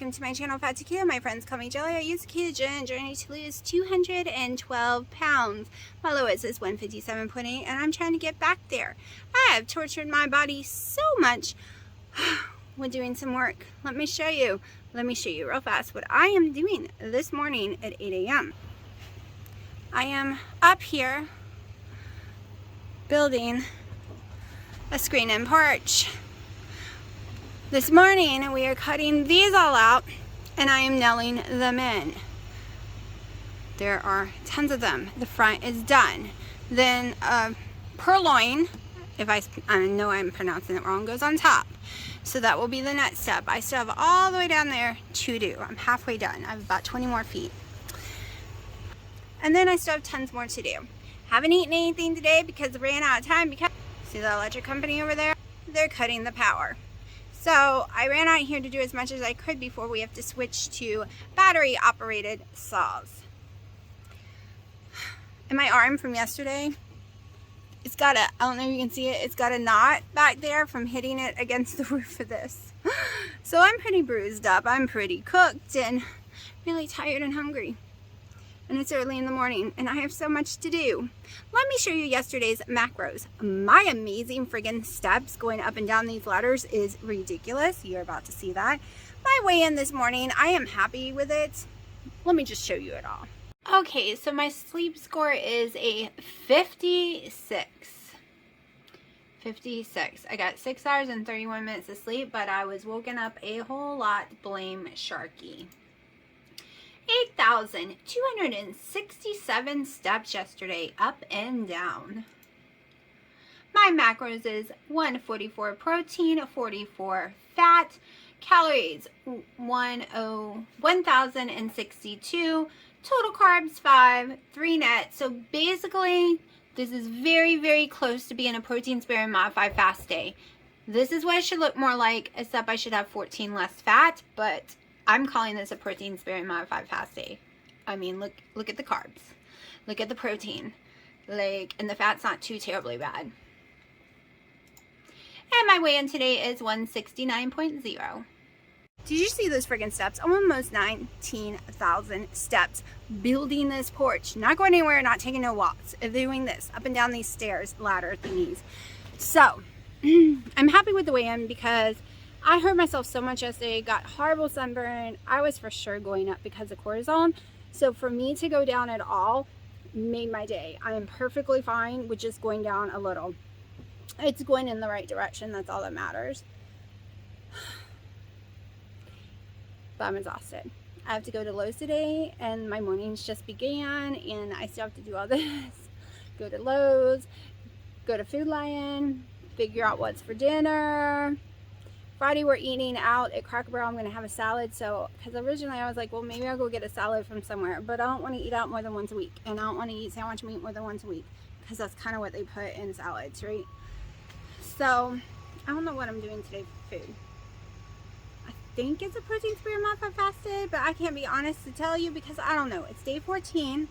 welcome to my channel, Fat to Keto. My friends call me Jelly. I use a ketogenic journey to lose 212 pounds. My lowest is 157.8 and I'm trying to get back there. I have tortured my body so much with doing some work. Let me show you real fast what I am doing this morning at 8 a.m. I am up here building a screen and porch. This morning we are cutting these all out and I am nailing them in. There are tons of them. The front is done. Then purloin, if I know I'm pronouncing it wrong, goes on top. So that will be the next step. I still have all the way down there to do. I'm halfway done. I have about 20 more feet. And then I still have tons more to do. Haven't eaten anything today because I ran out of time because, see the electric company over there? They're cutting the power. So I ran out here to do as much as I could before we have to switch to battery operated saws. And my arm from yesterday, it's got a, I don't know if you can see it, it's got a knot back there from hitting it against the roof of this. So I'm pretty bruised up, I'm pretty cooked and really tired and hungry. And it's early in the morning and I have so much to do. Let me show you yesterday's macros. My amazing friggin' steps going up and down these ladders is ridiculous. You're about to see that. My weigh-in this morning, I am happy with it. Let me just show you it all. Okay, so my sleep score is a 56. 56. I got 6 hours and 31 minutes of sleep, but I was woken up a whole lot. Blame Sharky. 8,267 steps yesterday, up and down. My macros is 144 protein, 44 fat, calories 1,062, total carbs 5, 3 net. So basically, this is very, very close to being a protein sparing modified fast day. This is what it should look more like, except I should have 14 less fat, but I'm calling this a protein sparing modified fast day. I mean, look at the carbs. Look at the protein. And the fat's not too terribly bad. And my weigh-in today is 169.0. Did you see those friggin' steps? Almost 19,000 steps building this porch. Not going anywhere, not taking no walks. Doing this, up and down these stairs, ladder thingies. So, I'm happy with the weigh-in because I hurt myself so much yesterday, got horrible sunburn. I was for sure going up because of cortisol. So for me to go down at all made my day. I am perfectly fine with just going down a little. It's going in the right direction. That's all that matters. But I'm exhausted. I have to go to Lowe's today and my mornings just began and I still have to do all this. Go to Lowe's, go to Food Lion, figure out what's for dinner. Friday we're eating out at Cracker Barrel. I'm going to have a salad. So, because originally I was like, well, maybe I'll go get a salad from somewhere. But I don't want to eat out more than once a week. And I don't want to eat sandwich meat more than once a week. Because that's kind of what they put in salads, right? So, I don't know what I'm doing today for food. I think it's a protein sparing modified fast day. But I can't be honest to tell you because I don't know. It's day 14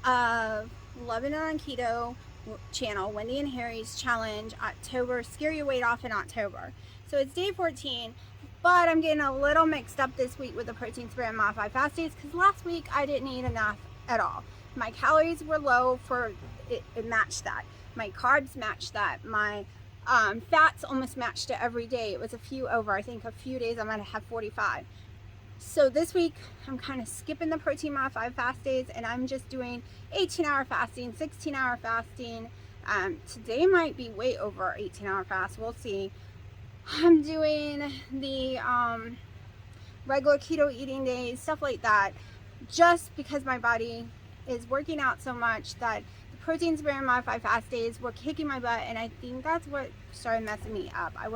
of It On Keto channel. Wendy and Harry's challenge. October. Scare your weight off in October. So it's day 14, but I'm getting a little mixed up this week with the protein sparing modified fast days because last week I didn't eat enough at all. My calories were low for it matched that. My carbs matched that. My fats almost matched it every day. It was a few over. I think a few days I might have 45. So this week I'm kind of skipping the protein modified fast days and I'm just doing 18-hour fasting, 16-hour fasting. Today might be way over 18-hour fast. We'll see. I'm doing the regular keto eating days, stuff like that, just because my body is working out so much that the protein sparing modified fast days were kicking my butt, and I think that's what started messing me up. I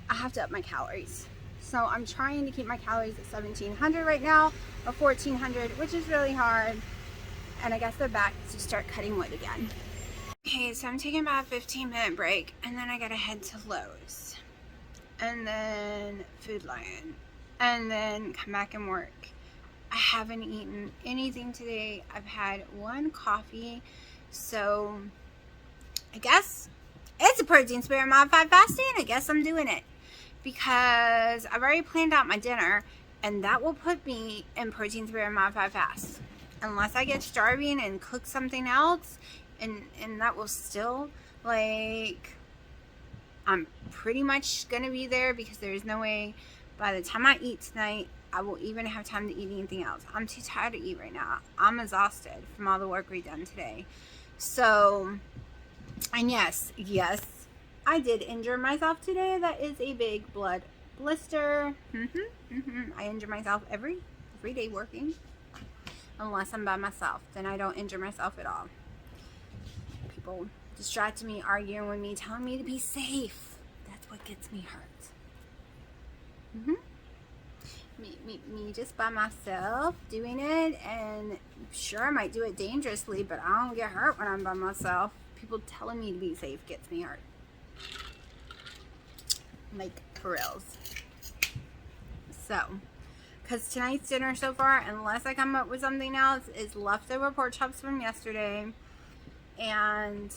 have to up my calories. So I'm trying to keep my calories at 1,700 right now, or 1,400, which is really hard, and I guess they're back to start cutting wood again. Okay, so I'm taking about a 15-minute break, and then I gotta head to Lowe's, and then Food Lion, and then come back and work. I haven't eaten anything today. I've had one coffee, so I guess it's a protein sparing modified fasting. I guess I'm doing it. because I've already planned out my dinner, and that will put me in protein sparing modified fast. Unless I get starving and cook something else, and that will still, like, I'm pretty much gonna be there, because there's no way by the time I eat tonight I will even have time to eat anything else. I'm too tired to eat right now. I'm exhausted from all the work we've done today. So, and yes, I did injure myself today. That is a big blood blister. I injure myself every day working. Unless I'm by myself, then I don't injure myself at all. People distracting me, arguing with me, telling me to be safe. That's what gets me hurt. Me just by myself doing it, and sure I might do it dangerously, but I don't get hurt when I'm by myself. People telling me to be safe gets me hurt. Like, for reals. So, because tonight's dinner so far, unless I come up with something else, is leftover pork chops from yesterday, and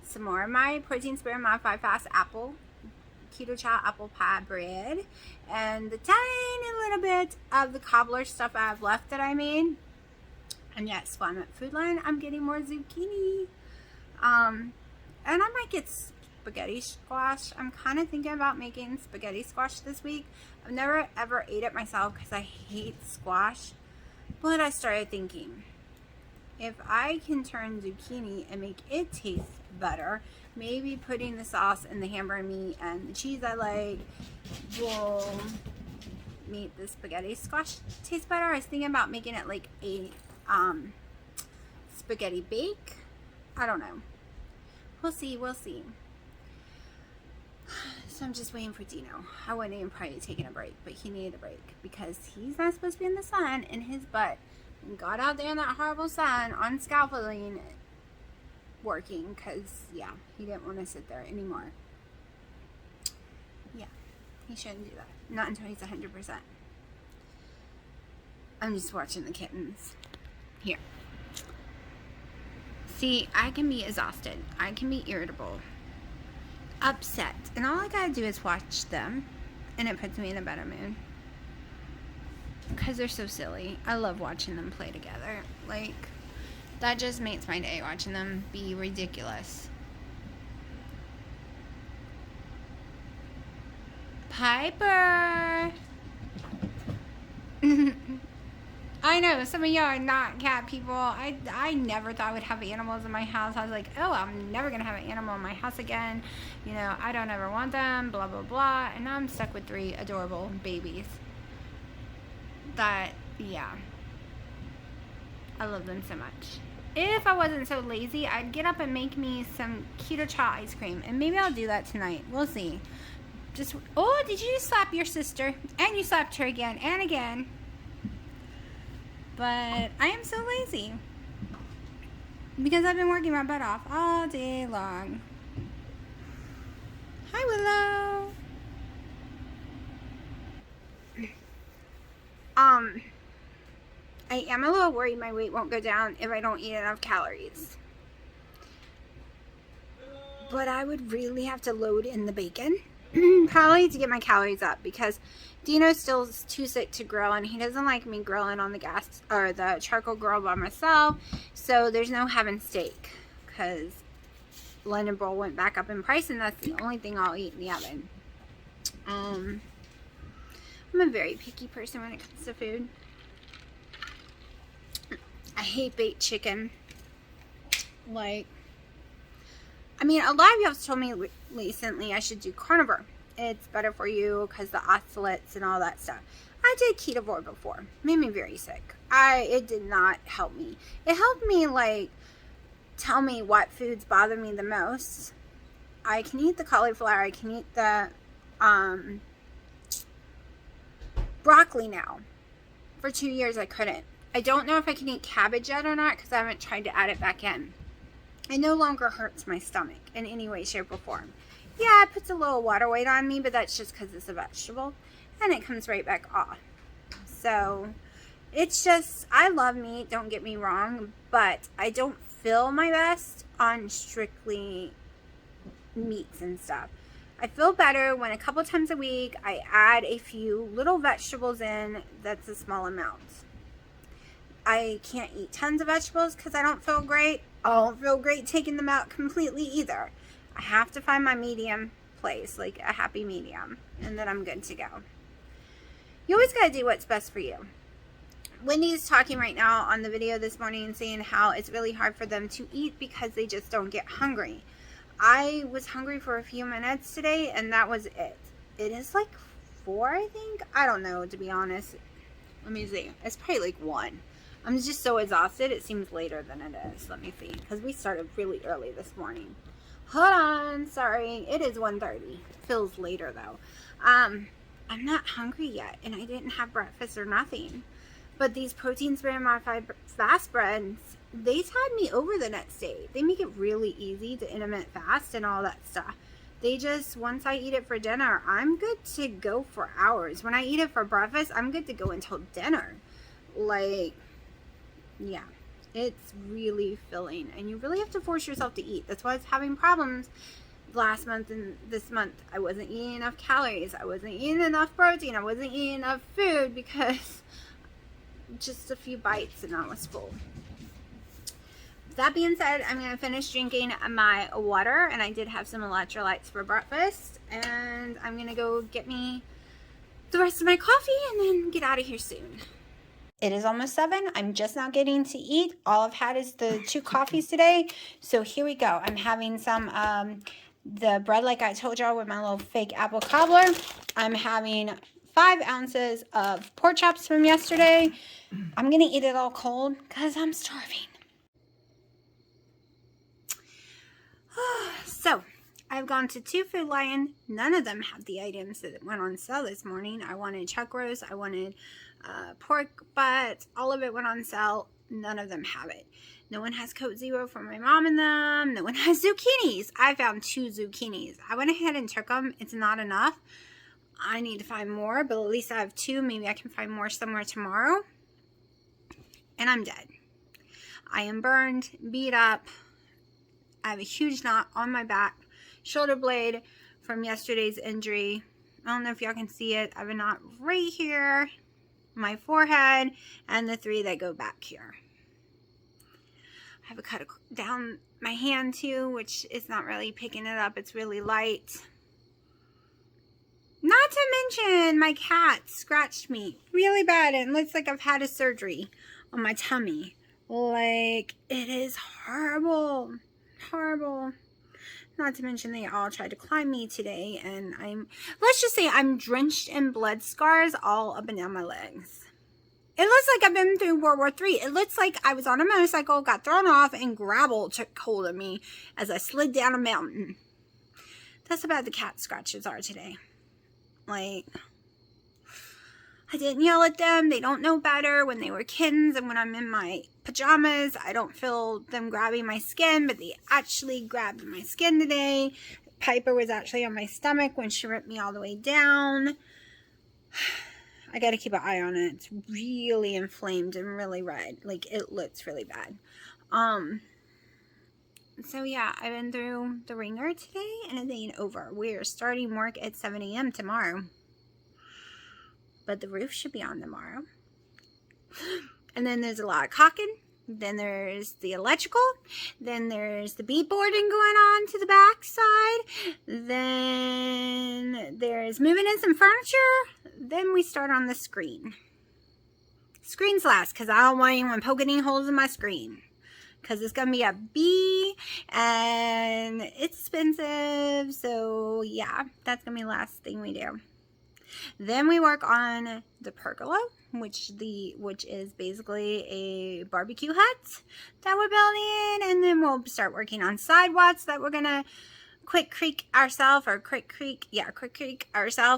some more of my protein sparing modified fast apple keto chow apple pie bread, and the tiny little bit of the cobbler stuff I have left that I made. And yes, while I'm at Food Lion, I'm getting more zucchini, and I might get spaghetti squash. I'm kind of thinking about making spaghetti squash this week. I've never ever ate it myself because I hate squash, but I started thinking, if I can turn zucchini and make it taste better, maybe putting the sauce and the hamburger meat and the cheese I like will make the spaghetti squash taste better. I was thinking about making it like a spaghetti bake. I don't know. We'll see. So I'm just waiting for Dino. I wasn't even probably taking a break, but he needed a break because he's not supposed to be in the sun in his butt. And got out there in that horrible sun on scaffolding working because, yeah, he didn't want to sit there anymore. Yeah, he shouldn't do that. Not until he's 100%. I'm just watching the kittens. Here. See, I can be exhausted. I can be irritable. Upset. And all I gotta do is watch them. And it puts me in a better mood. Because they're so silly. I love watching them play together. Like, that just makes my day, watching them be ridiculous. Piper! I know, some of y'all are not cat people. I never thought I would have animals in my house. I was like, oh, I'm never going to have an animal in my house again. You know, I don't ever want them, blah, blah, blah. And now I'm stuck with 3 adorable babies. That, yeah. I love them so much. If I wasn't so lazy, I'd get up and make me some keto chow ice cream. And maybe I'll do that tonight. We'll see. Oh, did you just slap your sister? And you slapped her again and again. But I am so lazy. Because I've been working my butt off all day long. Hi, Willow. I am a little worried my weight won't go down if I don't eat enough calories. But I would really have to load in the bacon. Probably to get my calories up, because Dino's still too sick to grill, and he doesn't like me grilling on the gas or the charcoal grill by myself. So there's no having steak, because London Bowl went back up in price, and that's the only thing I'll eat in the oven. I'm a very picky person when it comes to food. I hate baked chicken. Like, I mean, a lot of you have told me recently I should do carnivore. It's better for you because the oxalates and all that stuff. I did ketovore before. Made me very sick. It did not help me. It helped me, like, tell me what foods bother me the most. I can eat the cauliflower. I can eat the broccoli now. For 2 years I couldn't. I don't know if I can eat cabbage yet or not because I haven't tried to add it back in. It no longer hurts my stomach in any way, shape, or form. Yeah, it puts a little water weight on me, but that's just because it's a vegetable. And it comes right back off. So, it's just, I love meat, don't get me wrong, but I don't feel my best on strictly meats and stuff. I feel better when a couple times a week I add a few little vegetables in. That's a small amount. I can't eat tons of vegetables because I don't feel great. I don't feel great taking them out completely either. I have to find my medium place, like a happy medium, and then I'm good to go. You always got to do what's best for you. Wendy's talking right now on the video this morning saying how it's really hard for them to eat because they just don't get hungry. I was hungry for a few minutes today, and that was it. It is like 4, I think. I don't know, to be honest. Let me see. It's probably like 1. I'm just so exhausted. It seems later than it is. Let me see. Because we started really early this morning. Hold on. Sorry. It is 1:30. Feels later, though. I'm not hungry yet, and I didn't have breakfast or nothing. But these protein spray modified fast breads, they tide me over the next day. They make it really easy to intermittent fast and all that stuff. They just, once I eat it for dinner, I'm good to go for hours. When I eat it for breakfast, I'm good to go until dinner. Like, yeah, it's really filling. And you really have to force yourself to eat. That's why I was having problems last month and this month. I wasn't eating enough calories. I wasn't eating enough protein. I wasn't eating enough food because just a few bites and I was full. That being said, I'm going to finish drinking my water, and I did have some electrolytes for breakfast, and I'm going to go get me the rest of my coffee and then get out of here soon. It is almost 7. I'm just now getting to eat. All I've had is the 2 coffees today, so here we go. I'm having some the bread like I told y'all with my little fake apple cobbler. I'm having 5 ounces of pork chops from yesterday. I'm going to eat it all cold because I'm starving. So, I've gone to 2 Food Lion. None of them have the items that went on sale this morning. I wanted chuck roast. I wanted pork butts. All of it went on sale. None of them have it. No one has Coke Zero for my mom and them. No one has zucchinis. I found 2 zucchinis. I went ahead and took them. It's not enough. I need to find more, but at least I have 2. Maybe I can find more somewhere tomorrow. And I'm dead. I am burned, beat up. I have a huge knot on my back, shoulder blade from yesterday's injury. I don't know if y'all can see it. I have a knot right here, my forehead, and the 3 that go back here. I have a cut down my hand too, which is not really picking it up. It's really light. Not to mention, my cat scratched me really bad, and it looks like I've had a surgery on my tummy. Like, it is horrible. Horrible. Not to mention they all tried to climb me today, and let's just say I'm drenched in blood scars all up and down my legs. It looks like I've been through World War III. It looks like I was on a motorcycle, got thrown off, and gravel took hold of me as I slid down a mountain. That's how bad the cat scratches are today. Like, I didn't yell at them. They don't know better when they were kittens, and when I'm in my pajamas, I don't feel them grabbing my skin, but they actually grabbed my skin today. Piper was actually on my stomach when she ripped me all the way down. I gotta keep an eye on it. It's really inflamed and really red. Like, it looks really bad. So yeah, I've been through the ringer today, and it ain't over. We're starting work at 7 a.m. tomorrow. But the roof should be on tomorrow. And then there's a lot of caulking. Then there's the electrical. Then there's the beadboarding going on to the back side. Then there's moving in some furniture. Then we start on the screen. Screen's last, because I don't want anyone poking any holes in my screen. Because it's going to be a B, and it's expensive. So yeah, that's going to be the last thing we do. Then we work on the pergola, which is basically a barbecue hut that we're building, and then we'll start working on sidewalks that we're gonna quick creek ourselves,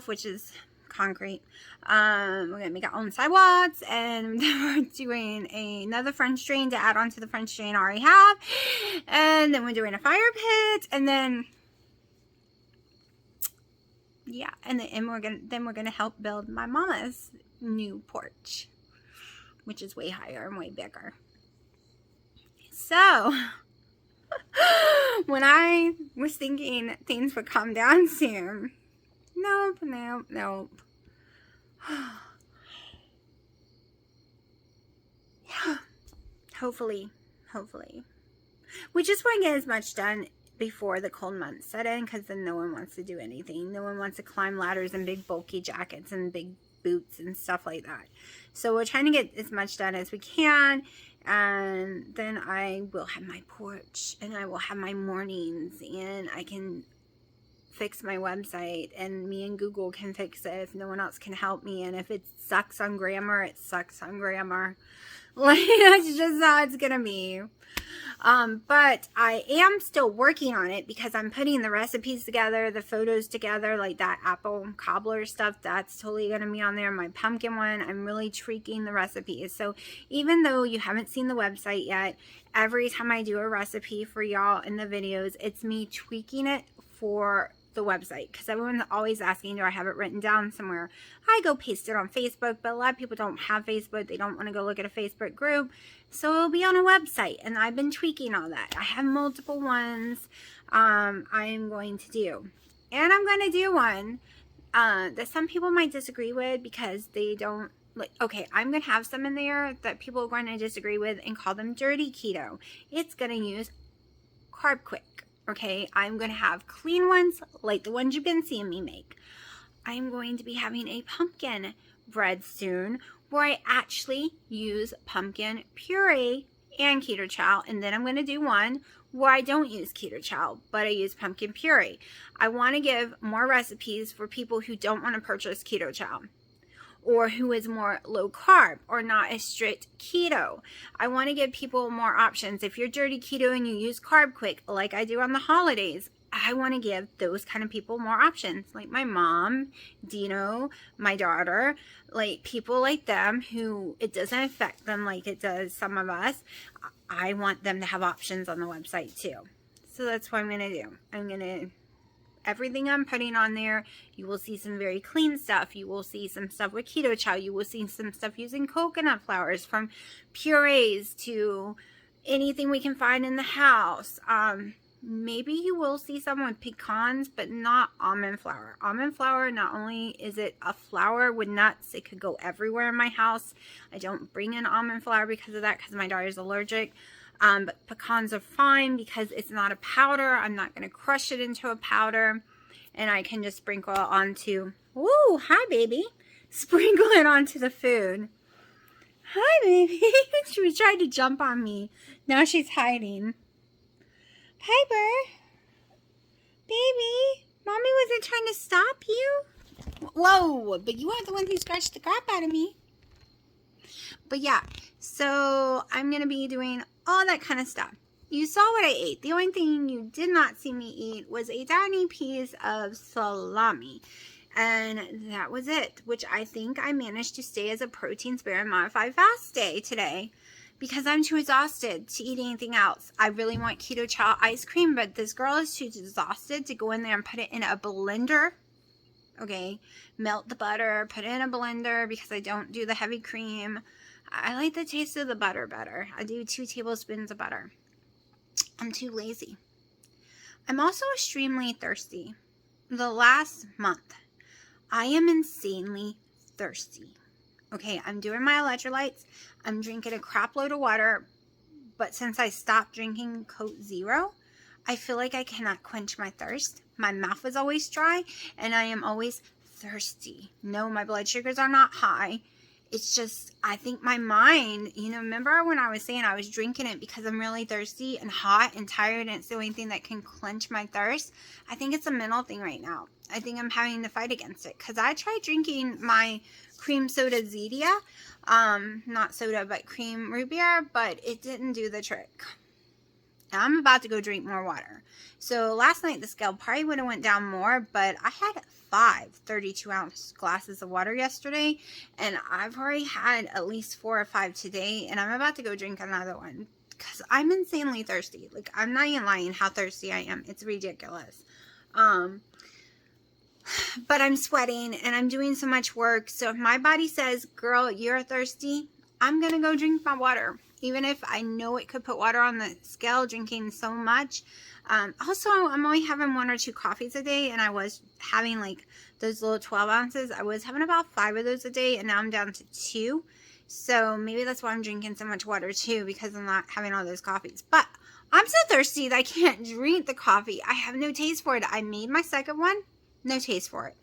which is concrete. We're gonna make our own sidewalks, and we're doing another French drain to add on to the French drain I already have, and then we're doing a fire pit, and then yeah, and we're gonna help build my mama's new porch, which is way higher and way bigger. So When I was thinking things would calm down soon, nope. Hopefully. We just want to get as much done before the cold months set in, because then no one wants to do anything. No one wants to climb ladders in big bulky jackets and big boots and stuff like that. So we're trying to get as much done as we can, and then I will have my porch, and I will have my mornings, and I can fix my website, and me and Google can fix it if no one else can help me. And if it sucks on grammar, it sucks on grammar. Like, that's just how it's gonna be. But I am still working on it, because I'm putting the recipes together, the photos together, like that apple cobbler stuff, that's totally going to be on there. My pumpkin one, I'm really tweaking the recipes. So even though you haven't seen the website yet, every time I do a recipe for y'all in the videos, it's me tweaking it for the website, because everyone's always asking, do I have it written down somewhere? I go paste it on Facebook, but a lot of people don't have Facebook. They don't want to go look at a Facebook group, so it'll be on a website, and I've been tweaking all that. I have multiple ones I am going to do, and I'm going to do one that some people might disagree with, because they don't like. Okay, I'm going to have some in there that people are going to disagree with and call them dirty keto. It's going to use Carb Quick. Okay, I'm going to have clean ones like the ones you've been seeing me make. I'm going to be having a pumpkin bread soon, where I actually use pumpkin puree and keto chow. And then I'm going to do one where I don't use keto chow, but I use pumpkin puree. I want to give more recipes for people who don't want to purchase keto chow, or who is more low carb or not a strict keto. I want to give people more options. If you're dirty keto and you use Carb Quick like I do on the holidays, I want to give those kind of people more options, like my mom, Dino, my daughter, like people like them who it doesn't affect them like it does some of us. I want them to have options on the website too. So that's what I'm going to do. Everything I'm putting on there, you will see some very clean stuff. You will see some stuff with keto chow. You will see some stuff using coconut flours, from purees to anything we can find in the house. Maybe you will see some with pecans, but not almond flour. Almond flour, not only is it a flour with nuts, it could go everywhere in my house. I don't bring in almond flour because of that, because my daughter's allergic. But pecans are fine because it's not a powder. I'm not going to crush it into a powder. And I can just sprinkle it onto, woo, hi baby. Sprinkle it onto the food. Hi baby. She was trying to jump on me. Now she's hiding. Piper. Baby. Mommy wasn't trying to stop you. Whoa, but you are the one who scratched the crap out of me. But yeah, so I'm going to be doing all that kind of stuff. You saw what I ate. The only thing you did not see me eat was a tiny piece of salami. And that was it, which I think I managed to stay as a protein sparing modified fast day today, because I'm too exhausted to eat anything else. I really want keto chow ice cream, but this girl is too exhausted to go in there and put it in a blender. Okay, melt the butter, put it in a blender, because I don't do the heavy cream. I like the taste of the butter better. I do 2 tablespoons of butter. I'm too lazy. I'm also extremely thirsty. The last month, I am insanely thirsty. Okay, I'm doing my electrolytes. I'm drinking a crap load of water. But since I stopped drinking Coke Zero, I feel like I cannot quench my thirst. My mouth is always dry, and I am always thirsty. No, my blood sugars are not high. It's just, I think my mind, remember when I was saying I was drinking it because I'm really thirsty and hot and tired, and it's the only thing that can quench my thirst? I think it's a mental thing right now. I think I'm having to fight against it, because I tried drinking my cream soda Zedia, not soda, but cream root beer, but it didn't do the trick. Now I'm about to go drink more water. So last night the scale probably would have went down more, but I had 5 32-ounce glasses of water yesterday, and I've already had at least 4 or 5 today, and I'm about to go drink another one because I'm insanely thirsty. Like, I'm not even lying how thirsty I am. It's ridiculous. But I'm sweating and I'm doing so much work. So if my body says, girl, you're thirsty, I'm going to go drink my water. even if I know it could put water on the scale, drinking so much. Also, I'm only having 1 or 2 coffees a day, and I was having like those little 12 ounces. I was having about 5 of those a day, and now I'm down to 2. So maybe that's why I'm drinking so much water too, because I'm not having all those coffees. But I'm so thirsty that I can't drink the coffee. I have no taste for it. I made my second one, no taste for it.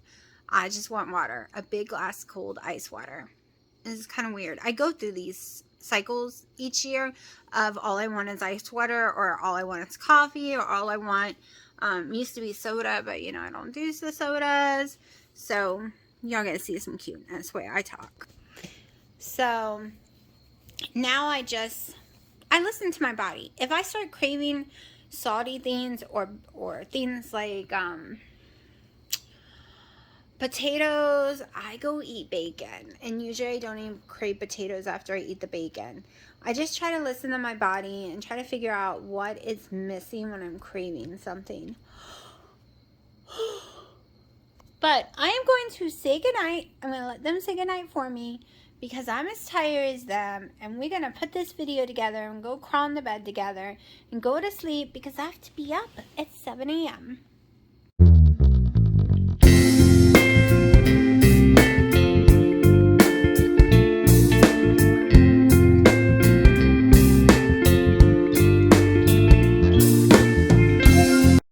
I just want water, a big glass cold ice water. This is kind of weird. I go through these cycles each year of all I want is ice water, or all I want is coffee, or all I want used to be soda, but you know, I don't do the sodas. So y'all get to see some cuteness the way I talk. So now I listen to my body. If I start craving salty things or things like potatoes, I go eat bacon. And usually I don't even crave potatoes after I eat the bacon. I just try to listen to my body and try to figure out what is missing when I'm craving something. But I am going to say goodnight. I'm going to let them say goodnight for me, because I'm as tired as them, and we're going to put this video together and go crawl in the bed together and go to sleep, because I have to be up at 7 a.m.